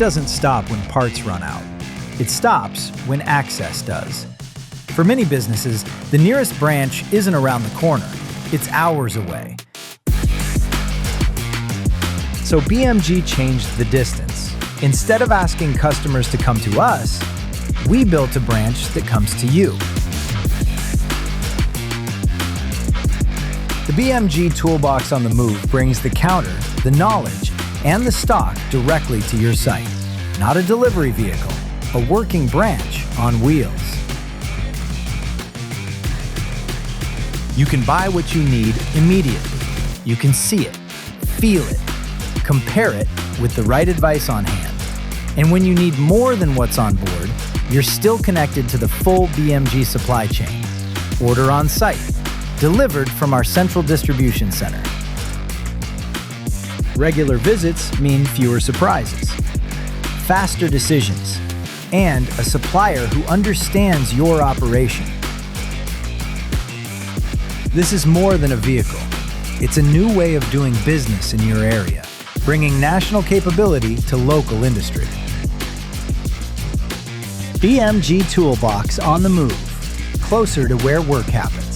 doesn't stop when parts run out. It stops when access does. For many businesses, the nearest branch isn't around the corner. It's hours away. So BMG changed the distance. Instead of asking customers to come to us, we built a branch that comes to you. The BMG Toolbox on the move brings the counter, the knowledge, and the stock directly to your site. Not a delivery vehicle, a working branch on wheels. You can buy what you need immediately. You can see it, feel it, compare it with the right advice on hand. And when you need more than what's on board, you're still connected to the full BMG supply chain. Order on site, delivered from our central distribution center. Regular visits mean fewer surprises, faster decisions, and a supplier who understands your operation. This is more than a vehicle. It's a new way of doing business in your area, bringing national capability to local industry. BMG Toolbox on the move, closer to where work happens.